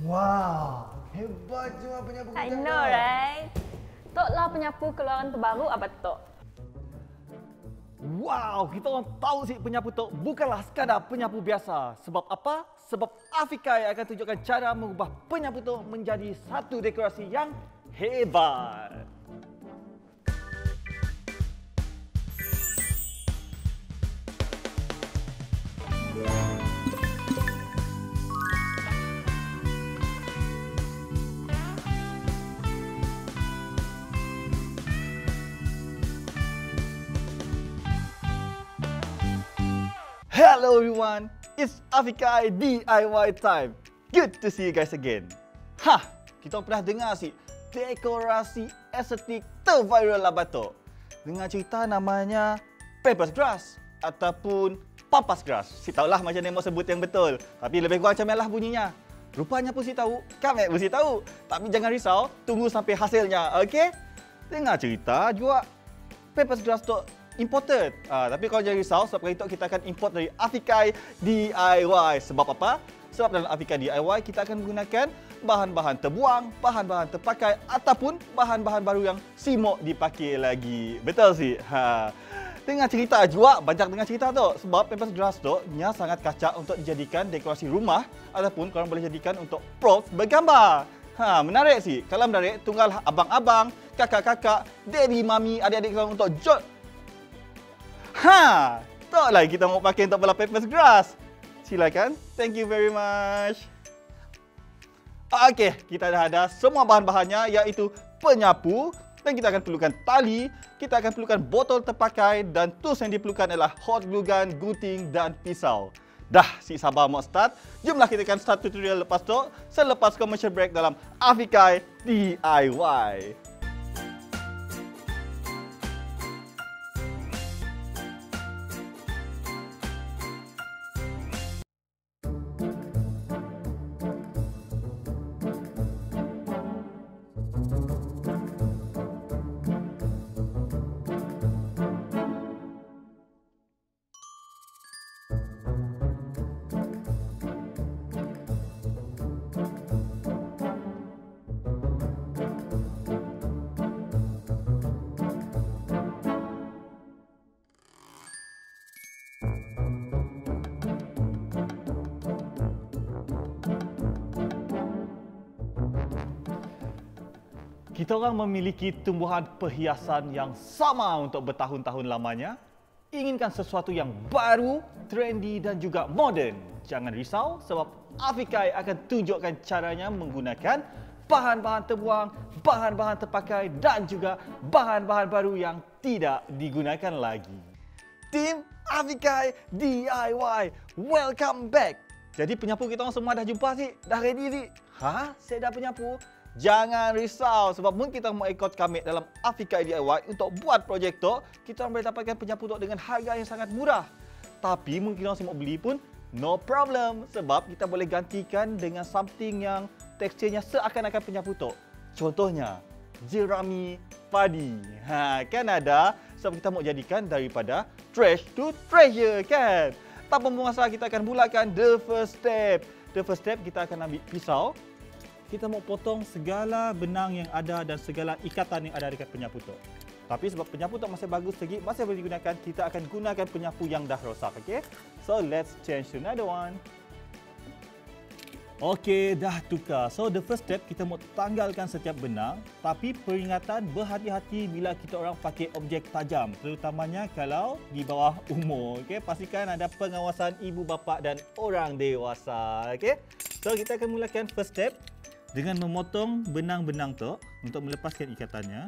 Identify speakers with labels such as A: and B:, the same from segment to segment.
A: Wow, hebat juga penyapu kita.
B: I know, right? Tok lah penyapu keluaran terbaru apa Tok?
C: Wow, kita orang tahu sih penyapu Tok bukanlah sekadar penyapu biasa. Sebab apa? Sebab Afikai akan tunjukkan cara mengubah penyapu Tok menjadi satu dekorasi yang hebat. Hello everyone, it's Afikai DIY time. Good to see you guys again. Kita pernah dengar sih dekorasi estetik terviral lah Batok. Dengar cerita namanya Pampas Grass ataupun Pampas Grass. Si tahulah macam mana mau sebut yang betul. Tapi lebih kurang macam mana lah bunyinya. Rupanya pun si tahu, kami pun si tahu. Tapi jangan risau, tunggu sampai hasilnya, okey? Dengar cerita juga Pampas Grass tu imported. Tapi kalau jangan risau, sebab kali itu kita akan import dari Afikai DIY. Sebab apa? Sebab dalam Afikai DIY kita akan menggunakan bahan-bahan terbuang, bahan-bahan terpakai ataupun bahan-bahan baru yang simok dipakai lagi. Betul sih? Dengar cerita juga, banyak dengar cerita tu. Sebab Pampas Grass tu nya sangat kacak untuk dijadikan dekorasi rumah ataupun korang boleh jadikan untuk props bergambar. Menarik sih. Kalau menarik, tunggal abang-abang, kakak-kakak, daddy, mami, adik-adik korang untuk jod. Tak lagi kita mau pakai untuk bola Pampas Grass. Silakan. Thank you very much. Okey, kita dah ada semua bahan-bahannya iaitu penyapu dan kita akan perlukan tali, kita akan perlukan botol terpakai dan tools yang diperlukan adalah hot glue gun, gunting dan pisau. Dah, si sabar mau start. Jomlah kita akan start tutorial lepas tu selepas commercial break dalam Afikai DIY. Kita orang memiliki tumbuhan perhiasan yang sama untuk bertahun-tahun lamanya. Inginkan sesuatu yang baru, trendy dan juga moden. Jangan risau sebab Afikai akan tunjukkan caranya menggunakan bahan-bahan terbuang, bahan-bahan terpakai dan juga bahan-bahan baru yang tidak digunakan lagi. Tim Afikai DIY, welcome back! Jadi penyapu kita orang semua dah jumpa sih? Dah ready sih? Saya dah penyapu? Jangan risau sebab mungkin kita mau ikut kami dalam Afikai DIY untuk buat projek tu, kita boleh dapatkan penyapu tu dengan harga yang sangat murah. Tapi mungkin kita semua beli pun no problem sebab kita boleh gantikan dengan something yang teksturnya seakan-akan penyapu tu. Contohnya jerami padi. Kan ada sebab kita mau jadikan daripada trash to treasure kan. Tanpa membuang masa kita akan mulakan the first step. The first step kita akan ambil pisau. Kita mau potong segala benang yang ada dan segala ikatan yang ada dekat penyapu tu. Tapi sebab penyapu tu masih bagus lagi, masih boleh digunakan, kita akan gunakan penyapu yang dah rosak, okey? So let's change to another one. Okey, dah tukar. So the first step kita mau tanggalkan setiap benang, tapi peringatan berhati-hati bila kita orang pakai objek tajam, terutamanya kalau di bawah umur, okey? Pastikan ada pengawasan ibu bapa dan orang dewasa, okey? So kita akan mulakan first step dengan memotong benang-benang tu untuk melepaskan ikatannya.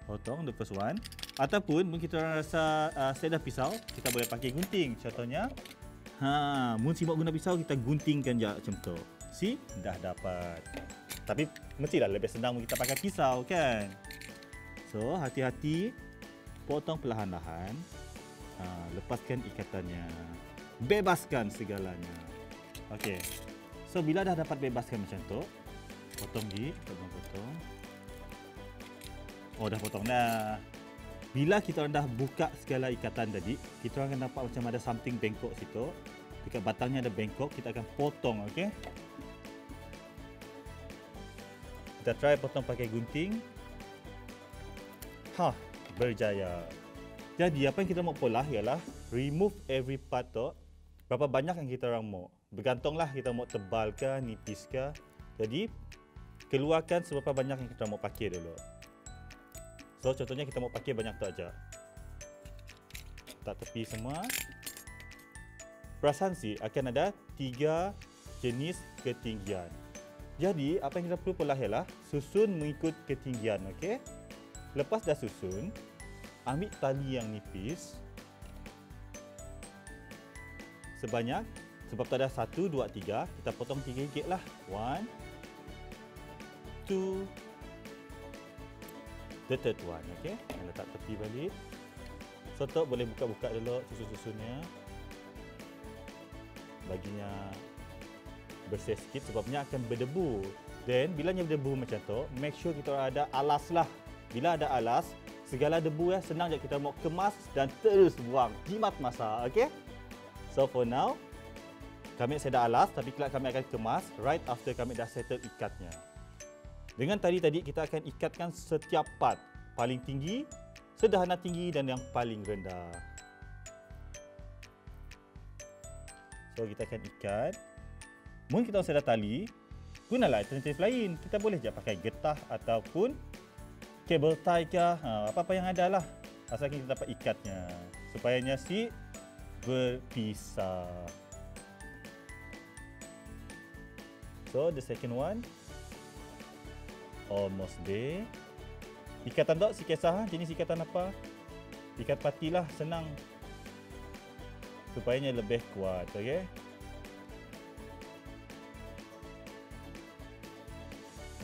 C: Potong the first one. Ataupun mungkin kita orang rasa sedah pisau, kita boleh pakai gunting. Contohnya, mun sibuk guna pisau, kita guntingkan je macam tu. See? Dah dapat. Tapi mestilah lebih senang kita pakai pisau kan? So, hati-hati. Potong perlahan-lahan. Lepaskan ikatannya. Bebaskan segalanya. Okey. So bila dah dapat bebaskan macam tu, potong. Oh dah potong dah. bila kita orang dah buka segala ikatan tadi, kita orang akan nampak macam ada something bengkok situ. Dekat batangnya ada bengkok, kita akan potong, okey? Kita try potong pakai gunting. Berjaya. Jadi apa yang kita mau polah ialah remove every part tu. Berapa banyak yang kita orang mau. Bergantunglah kita mau tebal ke, nipis ke. Jadi keluarkan seberapa banyak yang kita mau pakai dulu. So contohnya kita mau pakai banyak tu aja. Tak tepi semua. Perasan sih akan ada 3 jenis ketinggian. Jadi apa yang kita perlu polah ialah susun mengikut ketinggian, okey? Lepas dah susun, ambil tali yang nipis sebanyak, sebab tu ada 1, 2, 3, kita potong 3 gig lah. 1, 2, the third one, okey? Letak tepi balik. So tu boleh buka-buka dulu susun-susunnya. Baginya bersih sikit sebabnya akan berdebu. Then bila berdebu macam tu, make sure kita ada alas lah. Bila ada alas, segala debu senang je kita mau kemas dan terus buang. Jimat masa, okey? So for now, saya dah alas tapi kelak kami akan kemas right after kami dah settle ikatnya. Dengan tadi kita akan ikatkan setiap part. Paling tinggi, sederhana tinggi dan yang paling rendah. So kita akan ikat. Mungkin kita sudah tali, gunalah alternatif lain. Kita boleh je pakai getah ataupun kabel tie ke, apa-apa yang ada lah. Asalkan kita dapat ikatnya. Supaya si berpisah. So the second one, almost there. Ikatan tu si kisah, jenis ikatan apa? Ikat pati lah, senang. Supaya lebih kuat, okey?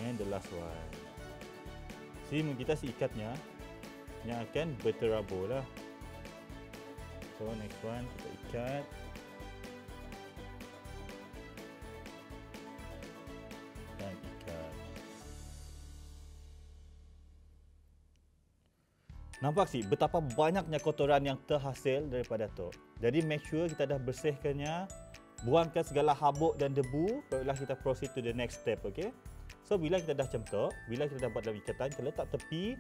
C: And the last one. Kita si ikatnya yang akan berterabur lah. So next one kita ikat. Dan ikat. Nampak sih betapa banyaknya kotoran yang terhasil daripada tu. Jadi make sure kita dah bersihkannya, buangkan segala habuk dan debu, barulah kita proceed to the next step, okey? So bila kita dah macam tu, bila kita dah buat dalam ikatan, kita letak tepi.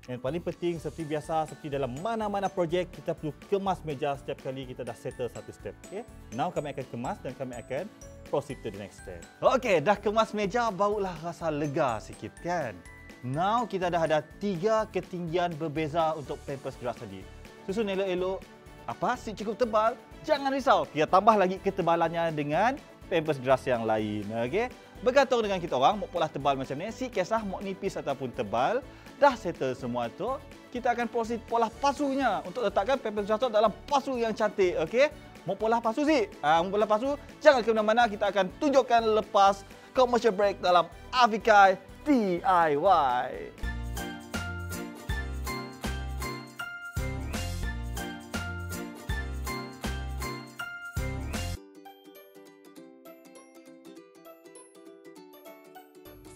C: Yang paling penting seperti biasa, seperti dalam mana-mana projek, kita perlu kemas meja setiap kali kita dah settle satu step, okey? Now kami akan kemas dan kami akan proceed to the next step. Okey, dah kemas meja barulah rasa lega sikit kan? Now kita dah ada 3 ketinggian berbeza untuk pampers grass tadi. Susun elok-elok. Apa? Si cukup tebal? Jangan risau. Kita tambah lagi ketebalannya dengan pampers grass yang lain. Okey? Bergantung dengan kita orang, mau pola tebal macam ni, si kisah mau nipis ataupun tebal, dah settle semua tu, kita akan proceed pola pasunya untuk letakkan pampers grass dalam pasu yang cantik. Okey? Mau pola pasu sih? Mau pola pasu, jangan ke mana-mana, kita akan tunjukkan lepas commercial break dalam Afikai DIY.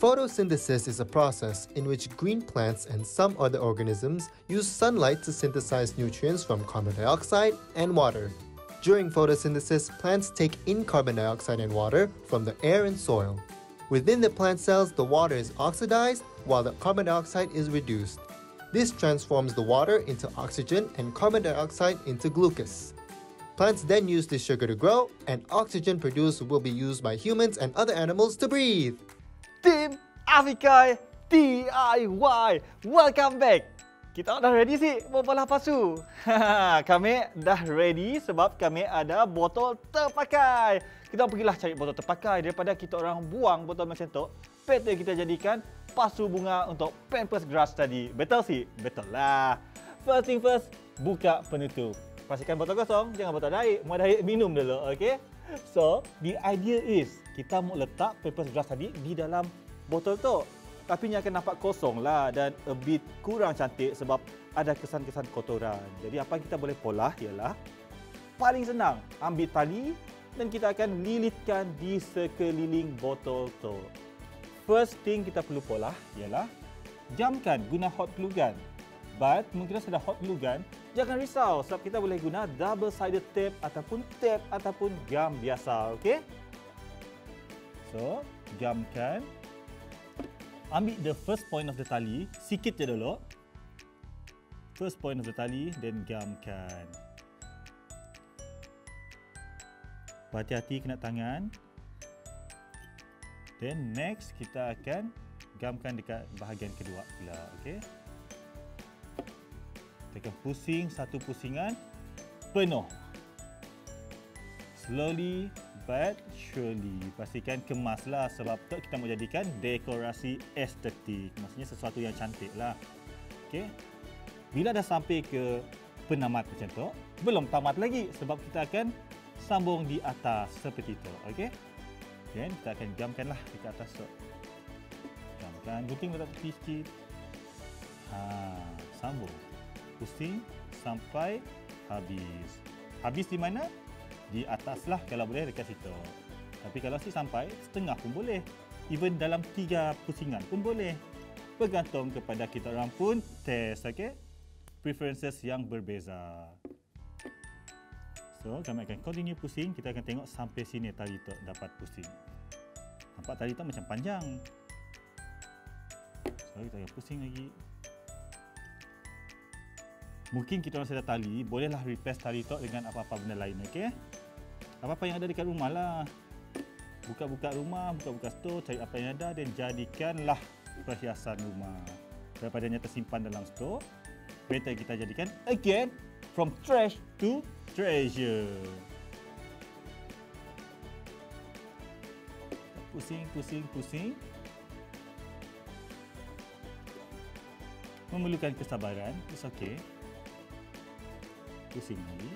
A: Photosynthesis is a process in which green plants and some other organisms use sunlight to synthesize nutrients from carbon dioxide and water. During photosynthesis, plants take in carbon dioxide and water from the air and soil. Within the plant cells, the water is oxidized while the carbon dioxide is reduced. This transforms the water into oxygen and carbon dioxide into glucose. Plants then use this sugar to grow, and oxygen produced will be used by humans and other animals to breathe.
C: Tim Afikai DIY, welcome back. Kita dah ready sih mempolah pasu. Kami dah ready sebab kami ada botol terpakai. Kita pergilah cari botol terpakai daripada kita orang buang botol macam tu. Better kita jadikan pasu bunga untuk pampers grass tadi. Betul sih? Betul lah. First thing first, buka penutup. Pastikan botol kosong, jangan botol air. Mau ada air, minum dulu, okey? So, the idea is kita mau letak pampers grass tadi di dalam botol tu. Tapi ia akan nampak kosong lah dan a bit kurang cantik sebab ada kesan-kesan kotoran. Jadi apa yang kita boleh polah ialah paling senang, ambil tali dan kita akan lilitkan di sekeliling botol tu. First thing kita perlu polah ialah jamkan guna hot glue gun. But mungkin sudah hot glue gun, jangan risau sebab kita boleh guna double sided tape ataupun gam biasa, okey? So, gamkan. Ambil the first point of the tali, sikit je dulu. First point of the tali, then gamkan. Hati-hati kena tangan. Then next kita akan gamkan dekat bahagian kedua pula, okey? Kita akan pusing satu pusingan penuh. Slowly but surely. Pastikan kemaslah sebab tu kita mau jadikan dekorasi estetik. Maksudnya sesuatu yang cantik lah. Okey. Bila dah sampai ke penamat macam tu, belum tamat lagi sebab kita akan sambung di atas seperti itu. Okey. Dan kita akan gamkanlah dekat atas tu. Gamkan, gunting letak tepi sikit. Sambung. Pusing sampai habis. Habis di mana? Di atas lah kalau boleh dekat situ. Tapi kalau sampai setengah pun boleh. Even dalam 3 pusingan pun boleh. Bergantung kepada kita orang pun test, okey? Preferences yang berbeza. So, kami akan continue pusing. Kita akan tengok sampai sini tali tu dapat pusing. Nampak tali tu macam panjang. So, kita akan pusing lagi. Mungkin kita orang sudah tali, bolehlah replace tali tu dengan apa-apa benda lain, okey? Apa-apa yang ada dekat rumah lah. Buka-buka rumah, buka-buka store, cari apa yang ada dan jadikanlah perhiasan rumah. Daripada yang tersimpan dalam store, better kita jadikan again from trash to treasure. Pusing, pusing, pusing. Memerlukan kesabaran, it's okay. Pusing lagi.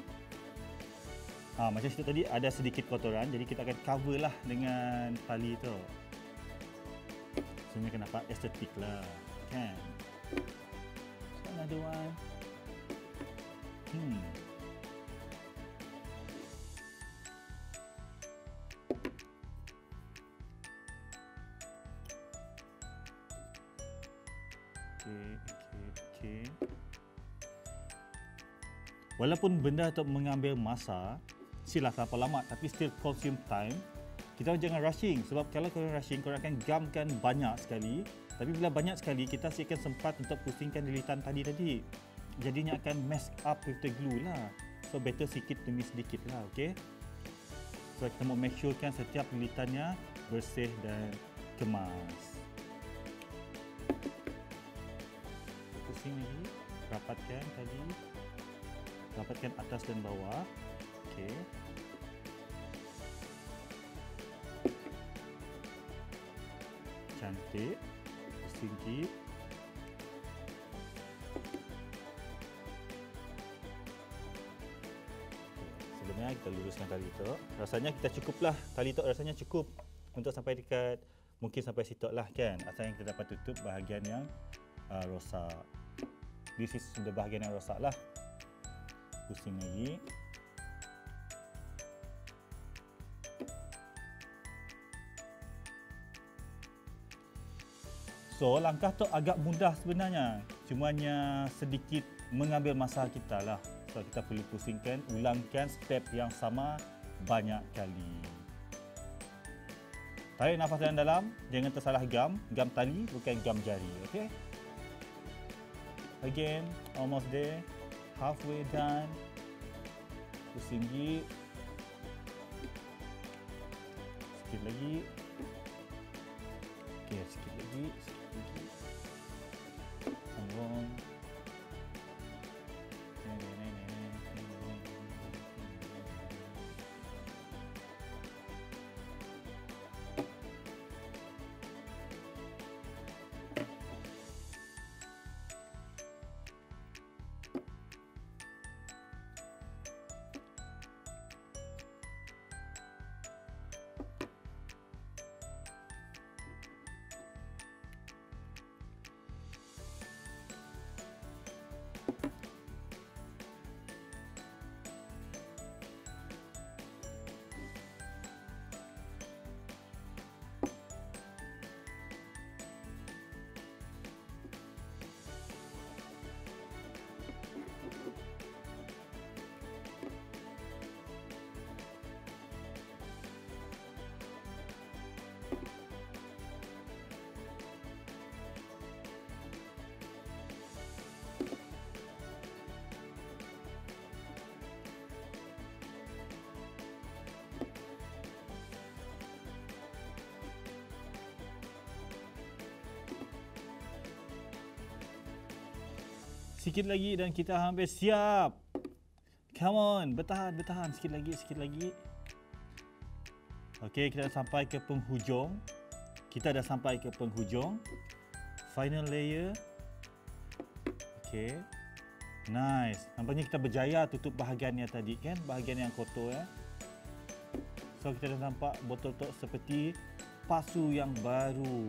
C: Macam situ tadi ada sedikit kotoran, jadi kita akan cover lah dengan tali tu. Sebenarnya kenapa estetik lah, kan? So, another one. Okay. Walaupun benda tu mengambil masa, silah terlalu lama tapi still consume time. Kita jangan rushing sebab kalau korang rushing, korang akan gamkan banyak sekali. Tapi bila banyak sekali, kita akan sempat untuk pusingkan lilitan tadi. Jadinya akan mess up with the glue lah. So better sikit demi sedikit lah, okay? So kita mau make sure kan setiap lilitannya bersih dan kemas. Pusing lagi, rapatkan tadi. Rapatkan atas dan bawah. Okey. Cantik. Pusing sikit. Sebelumnya kita luruskan tali tu. Rasanya kita cukuplah. Tali tu rasanya cukup untuk sampai dekat, mungkin sampai situ lah kan. Asalnya kita dapat tutup bahagian yang rosak. This is sudah bahagian yang rosak lah. Pusing lagi. So, langkah tu agak mudah sebenarnya. Cumanya sedikit mengambil masa kita lah. So, kita perlu pusingkan, ulangkan step yang sama banyak kali. Tarik nafas dalam, jangan tersalah gam. Gam tali bukan gam jari, okey? Again, almost there. Halfway done. Pusing sikit. Sikit lagi. Okey, sikit lagi. Sambung. Sikit lagi dan kita hampir siap. Come on, bertahan. Sikit lagi. Okey, kita dah sampai ke penghujung. Final layer. Okey. Nice. Nampaknya kita berjaya tutup bahagian yang tadi kan, bahagian yang kotor ya. So kita dah nampak botol tok seperti pasu yang baru.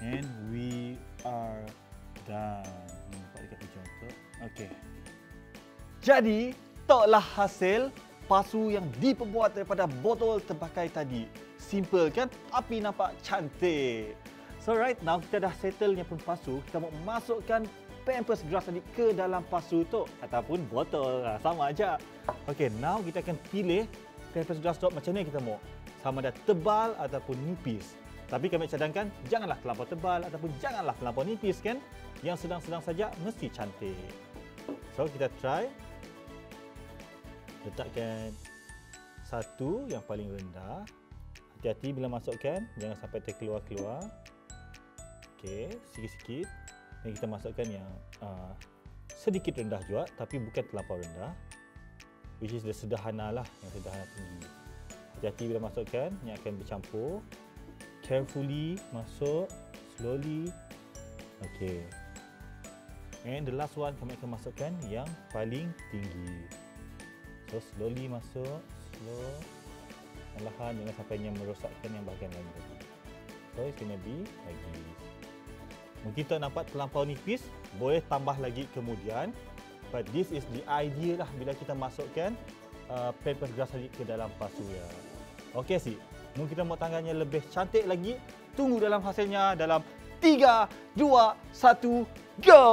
C: And we are done. Nampak dekat hujung tu. Okey. Jadi, toklah hasil pasu yang diperbuat daripada botol terpakai tadi. Simple kan? Tapi nampak cantik. So right now kita dah settle yang pasu. Kita mau masukkan Pampers Grass tadi ke dalam pasu tu ataupun botol. Sama aja. Okey, now kita akan pilih Pampers Grass Drop macam ni kita mau. Sama ada tebal ataupun nipis. Tapi kami cadangkan janganlah terlampau tebal ataupun janganlah terlampau nipis kan. Yang sedang-sedang saja mesti cantik. So kita try. Letakkan satu yang paling rendah. Hati-hati bila masukkan, jangan sampai terkeluar-keluar. Okey, sikit-sikit. Dan kita masukkan yang sedikit rendah juga tapi bukan terlampau rendah. Which is the sederhana lah, yang sederhana tinggi. Hati-hati bila masukkan, yang akan bercampur. Carefully masuk, slowly. Okey. And the last one kami akan masukkan yang paling tinggi. So slowly masuk, slow. Perlahan, jangan sampai yang merosakkan yang bahagian lain tadi. So it's gonna be like this. Mungkin tak nampak terlampau nipis, boleh tambah lagi kemudian. But this is the idea lah bila kita masukkan Pampers Grass tadi ke dalam pasu ya. Okey sih. Mungkin kita mau tangannya lebih cantik lagi. Tunggu dalam hasilnya dalam 3, 2, 1, go!